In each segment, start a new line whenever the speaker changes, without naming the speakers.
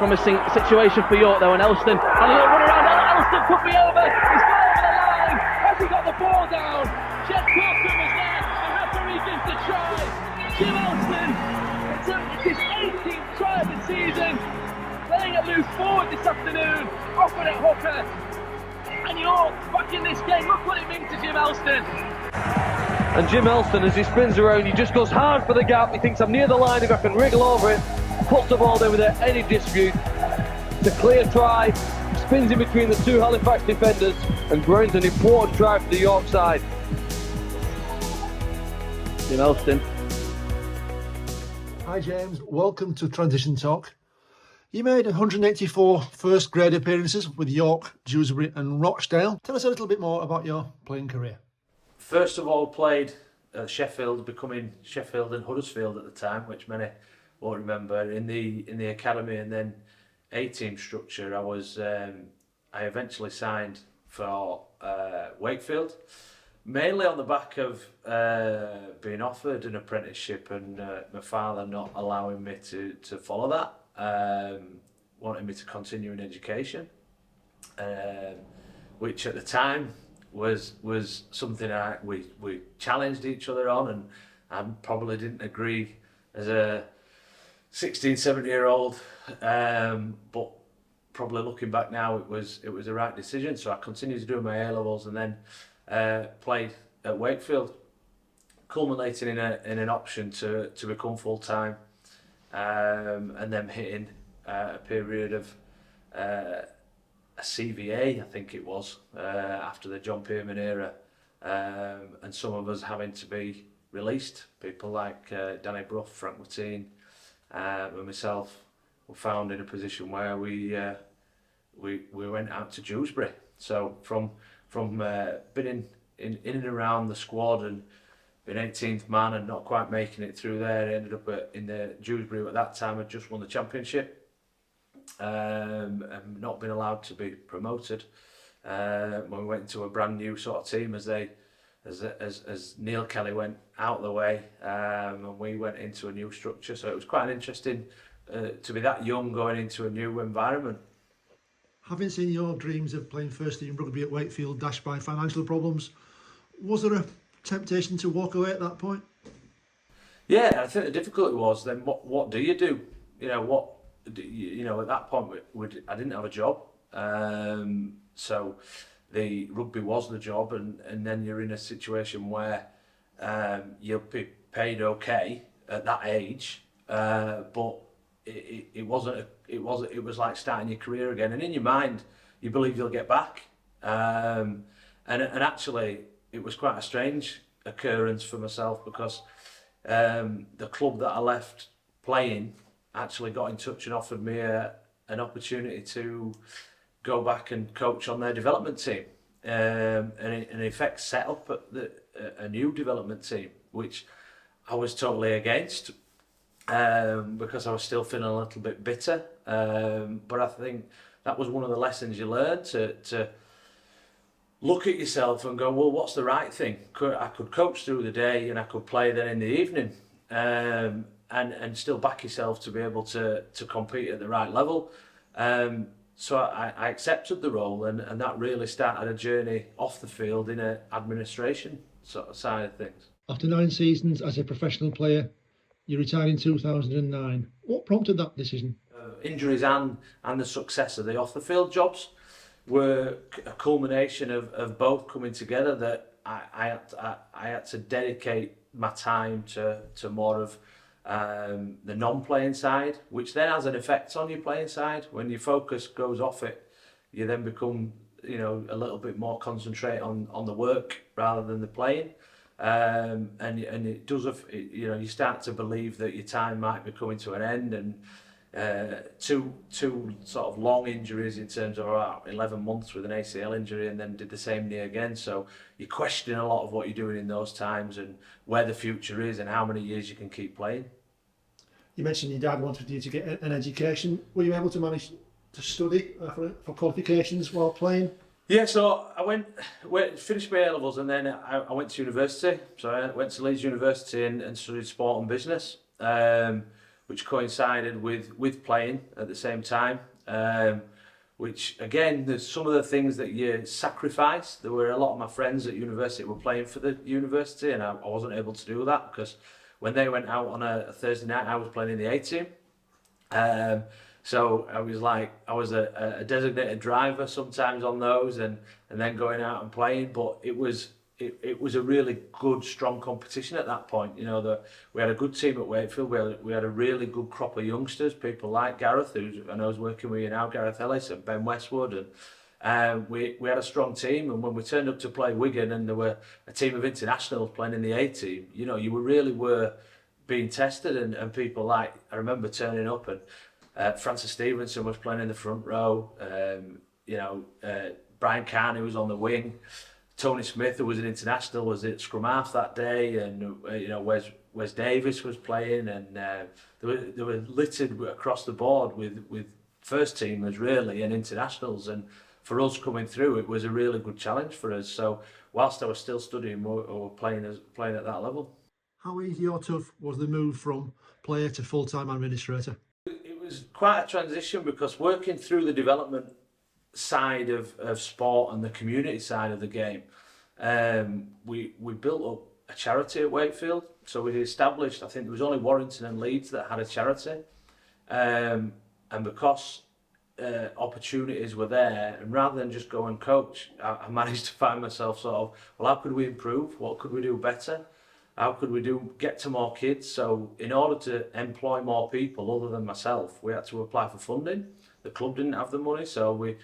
promising situation for York though, and Elston had a little run around. Elston could be over. He's gone over the line. Has he got the ball down? Jed Corcoran was there. The referee gives the try. Jim Elston, it's his 18th try of the season. Playing at loose forward this afternoon. Offered at hooker. And York back in this game. Look what it means to Jim Elston.
And Jim Elston, as he spins around, he just goes hard for the gap. He thinks, I'm near the line, if I can wriggle over it, puts the ball down without any dispute. It's a clear try, spins in between the two Halifax defenders and grounds an important try for the York side. Jim Elston.
Hi James, welcome to Transition Talk. You made 184 first grade appearances with York, Dewsbury and Rochdale. Tell us a little bit more about your playing career.
First of all, played at Sheffield, becoming Sheffield and Huddersfield at the time, which many won't remember, in the academy, and then A-team structure. I eventually signed for Wakefield, mainly on the back of being offered an apprenticeship and my father not allowing me to follow that, wanting me to continue in education, which at the time was something we challenged each other on, and I probably didn't agree as a 16, 17-year-old, but probably looking back now, it was the right decision. So I continued to do my A-levels and then played at Wakefield, culminating in an option to become full-time, and then hitting a period of a CVA, I think it was, after the John Pearman era, and some of us having to be released. People like Danny Brough, Frank Mateen, and myself were found in a position where we went out to Dewsbury. So from being in and around the squad and being 18th man and not quite making it through there, I ended up in the Dewsbury at that time. Had just won the championship. And not been allowed to be promoted when we went into a brand new sort of team as Neil Kelly went out of the way, and we went into a new structure. So it was quite interesting to be that young going into a new environment.
Having seen your dreams of playing first team rugby at Wakefield dashed by financial problems, was there a temptation to walk away at that point? Yeah,
I think the difficulty was then what do you do? At that point, I didn't have a job, so the rugby was the job, and then you're in a situation where you'll be paid okay at that age, but it was like starting your career again, and in your mind you believe you'll get back, and actually it was quite a strange occurrence for myself, because the club that I left playing actually got in touch and offered me an opportunity to go back and coach on their development team, and in effect set up a new development team, which I was totally against, because I was still feeling a little bit bitter, but I think that was one of the lessons you learn, to look at yourself and go, well, what's the right thing? I could coach through the day and I could play then in the evening, and still back yourself to be able to compete at the right level. So I accepted the role, and that really started a journey off the field in an administration sort of side of things.
After 9 seasons as a professional player, you retired in 2009. What prompted that decision?
Injuries and the success of the off the field jobs were a culmination of both coming together, that I had to dedicate my time to more of the non-playing side, which then has an effect on your playing side. When your focus goes off it, you then become a little bit more concentrate on the work rather than the playing, and it does, you start to believe that your time might be coming to an end, and two sort of long injuries in terms of about 11 months with an ACL injury, and then did the same knee again. So you question a lot of what you're doing in those times, and where the future is, and how many years you can keep playing.
You mentioned your dad wanted you to get an education. Were you able to manage to study for qualifications while playing?
Yeah, so I finished my A-levels, and then I went to university. So I went to Leeds University and studied sport and business. which coincided with playing at the same time. Which again, there's some of the things that you sacrifice. There were a lot of my friends at university who were playing for the university, and I wasn't able to do that because when they went out on a Thursday night, I was playing in the A team. So I was a designated driver sometimes on those, and then going out and playing. But it was a really good, strong competition at that point. You know, we had a good team at Wakefield. We had a really good crop of youngsters, people like Gareth, who I know is working with you now, Gareth Ellis and Ben Westwood, and we had a strong team. And when we turned up to play Wigan, and there were a team of internationals playing in the A team, you know, you were being tested, and people like, I remember turning up and Francis Stevenson was playing in the front row. Brian Carney was on the wing. Tony Smith, who was an international, was at scrum half that day, and Wes Davis was playing, and they were littered across the board with first teamers really and internationals, and for us coming through, it was a really good challenge for us. So whilst I was still studying, we were playing at that level.
How easy or tough was the move from player to full-time administrator?
It was quite a transition, because working through the development side of sport and the community side of the game, we built up a charity at Wakefield. So we established, I think there was only Warrington and Leeds that had a charity, and because opportunities were there, and rather than just go and coach, I managed to find myself sort of, well, how could we improve? What could we do better? How could we get to more kids? So in order to employ more people other than myself, we had to apply for funding. The club didn't have the money, so we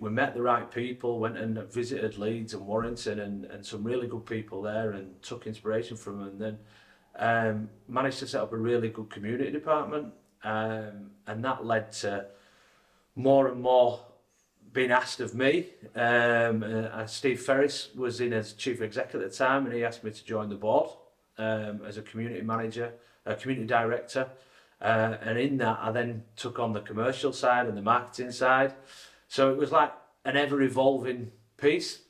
met the right people, went and visited Leeds and Warrington and some really good people there, and took inspiration from them, and then managed to set up a really good community department, and that led to more and more being asked of me. Steve Ferris was in as chief executive at the time, and he asked me to join the board as a community manager, a community director, and in that I then took on the commercial side and the marketing side. So it was like an ever-evolving piece,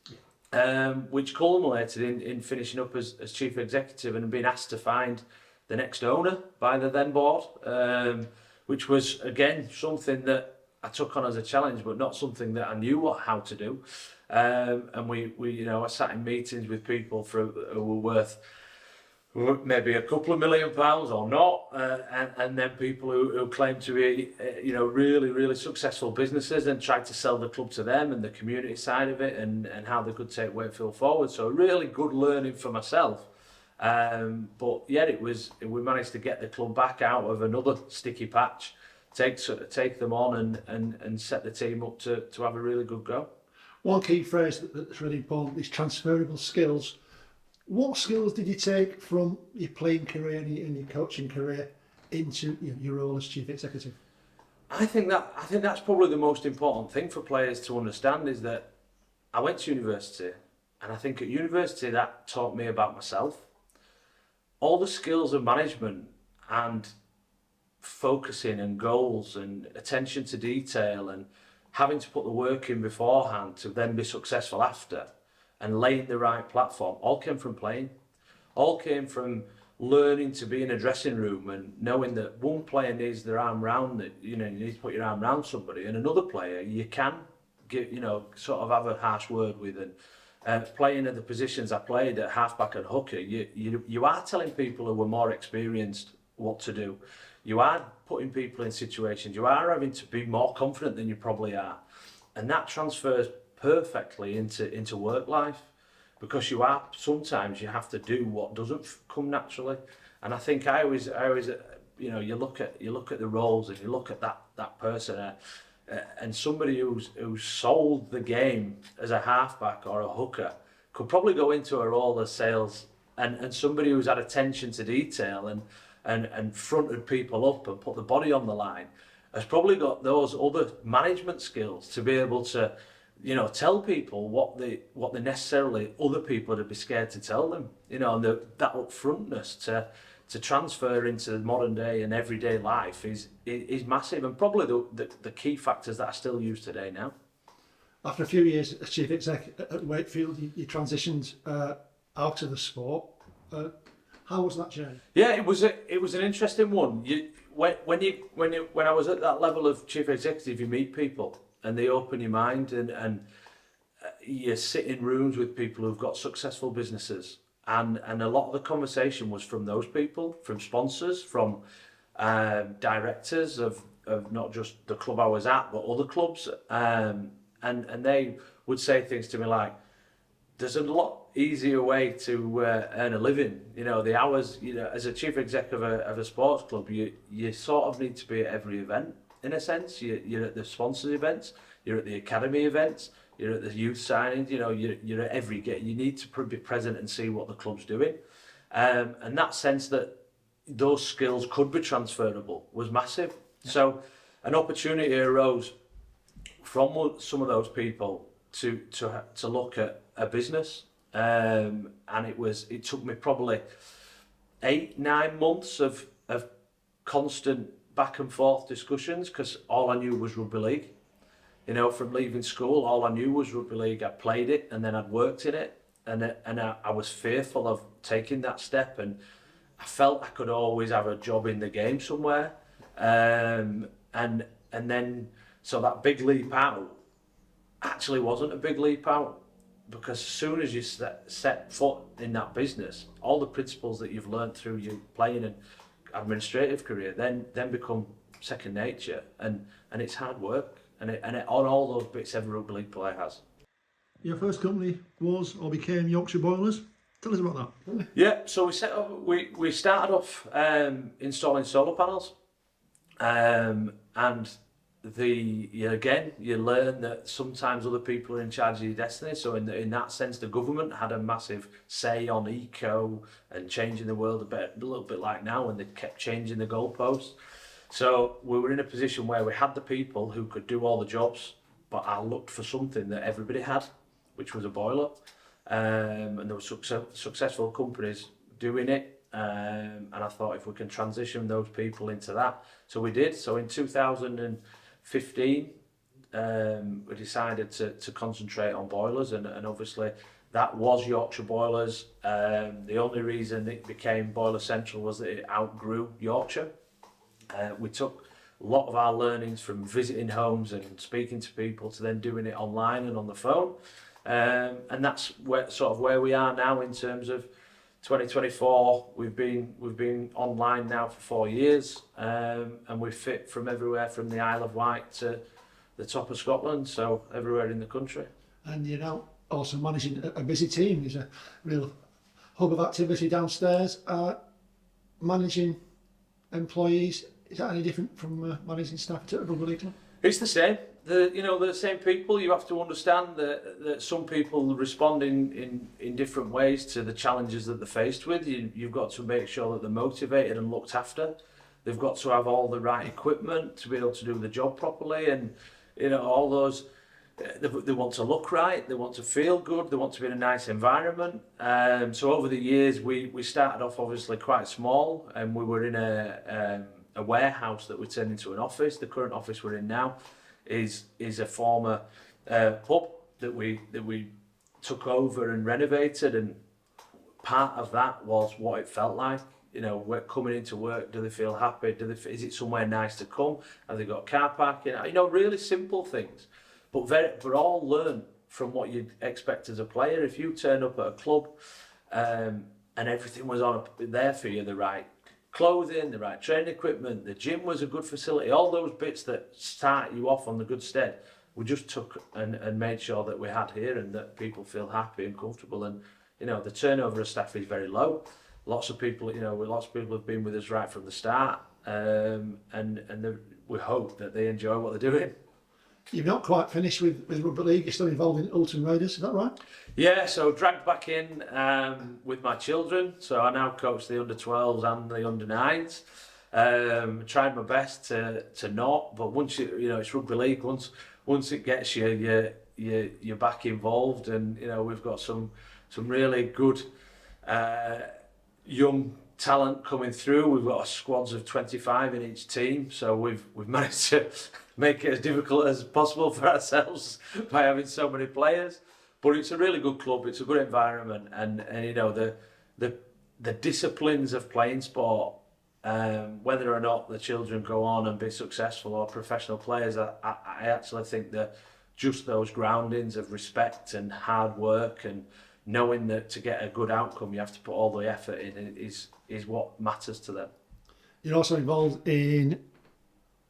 which culminated in finishing up as chief executive and being asked to find the next owner by the then board, which was, again, something that I took on as a challenge, but not something that I knew how to do. And I sat in meetings with people who were worth maybe a couple of £1 million or not, and then people who claimed to be, really, really successful businesses, and tried to sell the club to them and the community side of it, and how they could take Wakefield forward. So really good learning for myself. But yeah, we managed to get the club back out of another sticky patch, take them on and set the team up to have a really good go.
One key phrase that's really important is transferable skills. What skills did you take from your playing career and your coaching career into your role as chief executive?
I think that's probably the most important thing for players to understand, is that I went to university, and I think at university that taught me about myself. All the skills of management and focusing and goals and attention to detail and having to put the work in beforehand to then be successful after, and laying the right platform, all came from playing. All came from learning to be in a dressing room and knowing that one player needs their arm round it, you need to put your arm round somebody, and another player you can get, sort of have a harsh word with. And playing at the positions I played at halfback and hooker, you are telling people who are more experienced what to do. You are putting people in situations, you are having to be more confident than you probably are. And that transfers perfectly into work life, because sometimes you have to do what doesn't come naturally. And I think I always you look at the roles, and you look at that person, and somebody who's sold the game as a halfback or a hooker could probably go into a role as sales, and somebody who's had attention to detail and fronted people up and put the body on the line has probably got those other management skills to be able to tell people what they necessarily other people would be scared to tell them, and that upfrontness to transfer into the modern day and everyday life is massive, and probably the key factors that I still use today now.
After a few years as chief exec at Wakefield, you transitioned out of the sport. How was that journey?
Yeah, it was an interesting one. When I was at that level of chief executive, you meet people and they open your mind, and you sit in rooms with people who've got successful businesses, and a lot of the conversation was from those people, from sponsors, from directors of not just the club I was at, but other clubs, and they would say things to me like, there's a lot easier way to earn a living. You know, the hours, you know, as a chief exec of a sports club, you sort of need to be at every event, in a sense. You're at the sponsors events, you're at the academy events, you're at the youth signings, you know, you're at every game. You need to be present and see what the club's doing. And that sense that those skills could be transferable was massive. Yeah. So an opportunity arose from some of those people to look at a business. And it took me probably 8-9 months of constant back and forth discussions, because all I knew was rugby league. You know, from leaving school, all I knew was rugby league. I played it and then I'd worked in it, and I was fearful of taking that step, and I felt I could always have a job in the game somewhere. And then, so that big leap out actually wasn't a big leap out, because as soon as you set foot in that business, all the principles that you've learned through your playing and administrative career then become second nature, and it's hard work, and on all those bits every rugby league player has.
Your first company was or became Yorkshire Boilers. Tell us about that.
Yeah, so we started off installing solar panels, and you learn that sometimes other people are in charge of your destiny. So in that sense, the government had a massive say on eco and changing the world a little bit like now, when they kept changing the goalposts. So we were in a position where we had the people who could do all the jobs, but I looked for something that everybody had, which was a boiler. And there were successful companies doing it. And I thought, if we can transition those people into that. So we did. So in 2015, we decided to concentrate on boilers, and obviously that was Yorkshire Boilers. The only reason it became Boiler Central was that it outgrew Yorkshire. We took a lot of our learnings from visiting homes and speaking to people to then doing it online and on the phone. And that's where we are now in terms of 2024. We've been online now for 4 years, and we fit from everywhere from the Isle of Wight to the top of Scotland, so everywhere in the country.
And you're now also managing a busy team. There's a real hub of activity downstairs. Managing employees, is that any different from managing staff at a rugby league club?
It's the same. The same people. You have to understand that some people respond in different ways to the challenges that they're faced with. You've got to make sure that they're motivated and looked after. They've got to have all the right equipment to be able to do the job properly, and all those. They want to look right. They want to feel good. They want to be in a nice environment. So over the years, we started off obviously quite small, and we were in a warehouse that we turned into an office. The current office we're in now is a former pub that we took over and renovated, and part of that was what it felt like. We're coming into work. Do they feel happy? Is it somewhere nice to come? Have they got car parking? Really simple things, but all learned from what you'd expect as a player. If you turn up at a club and everything was there for you, the right clothing, the right training equipment, the gym was a good facility, all those bits that start you off on the good stead, we just took and made sure that we had here, and that people feel happy and comfortable. And the turnover of staff is very low. Lots of people have been with us right from the start, and we hope that they enjoy what they're doing.
You're not quite finished with rugby league. You're still involved in Ulton Raiders, is that right?
Yeah, so dragged back in with my children. So I now coach the under-12s and the under-9s. Tried my best to not, but once it's rugby league. Once it gets you, you're back involved, and we've got some really good young talent coming through. We've got squads of 25 in each team, so we've managed to make it as difficult as possible for ourselves by having so many players. But it's a really good club. It's a good environment, and the disciplines of playing sport, whether or not the children go on and be successful or professional players, I actually think that just those groundings of respect and hard work and knowing that to get a good outcome you have to put all the effort in is what matters to them.
You're also involved in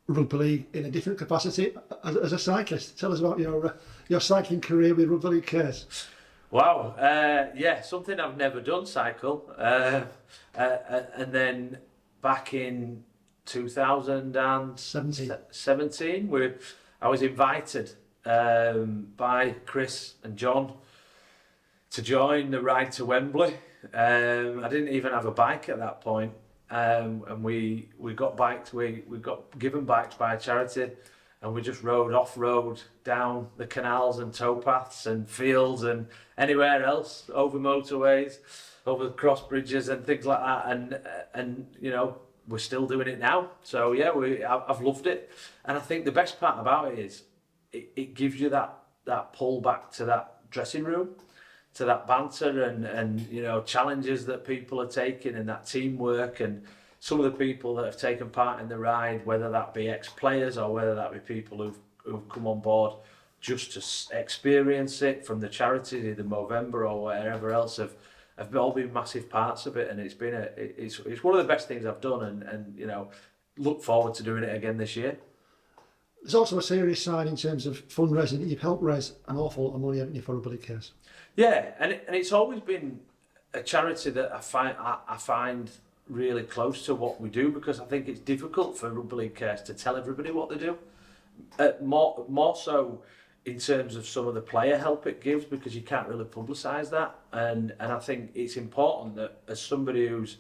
rugby league in a different capacity as a cyclist. Tell us about your cycling career with Rugby League Cares.
Wow, yeah, something I've never done, cycle. And then back in 2017, I was invited by Chris and John to join the ride to Wembley. I didn't even have a bike at that point. And we got bikes, we got given bikes by a charity, and we just rode off-road down the canals and towpaths and fields and anywhere else, over motorways, over cross bridges and things like that, and you know, we're still doing it now. So yeah, I've loved it, and I think the best part about it is it gives you that pull back to that dressing room, to that banter and you know, challenges that people are taking and that teamwork, and some of the people that have taken part in the ride, whether that be ex-players or whether that be people who've come on board just to experience it from the charity, either Movember or wherever else, have all been massive parts of it, and it's one of the best things I've done, and you know, look forward to doing it again this year.
There's also a serious side in terms of fundraising. You've helped raise an awful lot of money, haven't you, for Rugby League Cares?
Yeah, and it's always been a charity that I find really close to what we do, because I think it's difficult for Rugby League Cares to tell everybody what they do. More so in terms of some of the player help it gives, because you can't really publicise that. And I think it's important that as somebody who's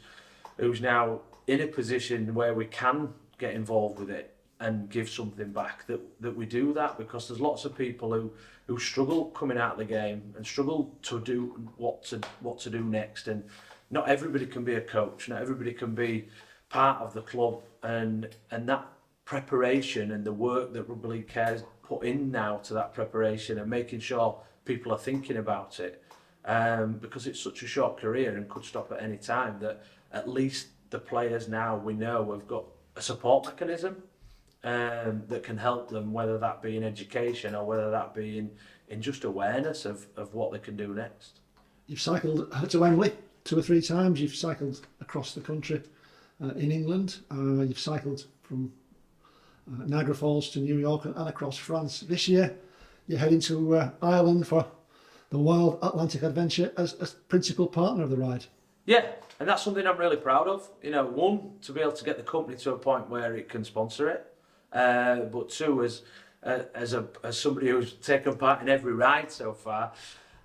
now in a position where we can get involved with it and give something back, that we do that, because there's lots of people who struggle coming out of the game and struggle to do what to do next, and not everybody can be a coach, not everybody can be part of the club, and that preparation and the work that Rugby League Cares put in now to that preparation and making sure people are thinking about it, because it's such a short career and could stop at any time, that at least the players now, we know, have got a support mechanism that can help them, whether that be in education or whether that be in just awareness of what they can do next.
You've cycled to Wembley 2 or 3 times. You've cycled across the country in England. You've cycled from Niagara Falls to New York and across France. This year you're heading to Ireland for the Wild Atlantic Adventure as principal partner of the ride. Yeah,
and that's something I'm really proud of. You know, one, to be able to get the company to a point where it can sponsor it, but two, as somebody who's taken part in every ride so far,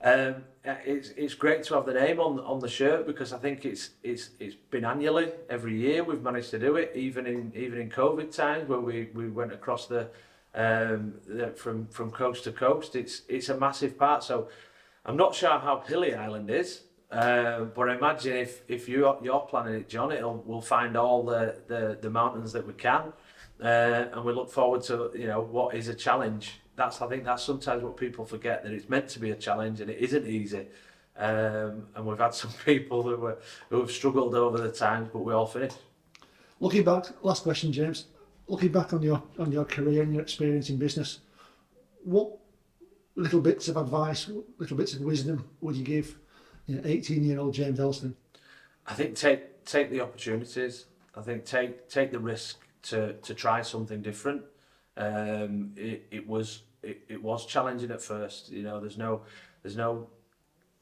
it's great to have the name on the shirt, because I think it's been annually every year we've managed to do it, even in COVID times where we went across from coast to coast. It's a massive part. So I'm not sure how hilly Ireland is, but I imagine if you're planning it, John, we'll find all the mountains that we can, and we look forward to, you know, what is a challenge. I think that's sometimes what people forget, that it's meant to be a challenge and it isn't easy. And we've had some people who have struggled over the times, but we all finished.
Looking back, last question, James. Looking back on your career and your experience in business, what little bits of advice, little bits of wisdom would you give 18-year-old James Elston?
I think take the opportunities. I think take the risk to try something different. It was challenging at first. You know, there's no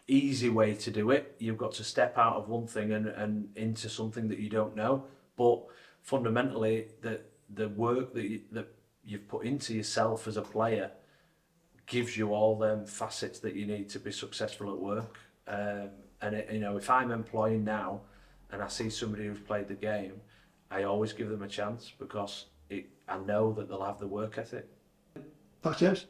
easy way to do it. You've got to step out of one thing and into something that you don't know. But fundamentally, the work that you've put into yourself as a player gives you all them facets that you need to be successful at work. You know, if I'm employing now and I see somebody who's played the game, I always give them a chance, because I know that they'll have the work ethic.
Thanks, James.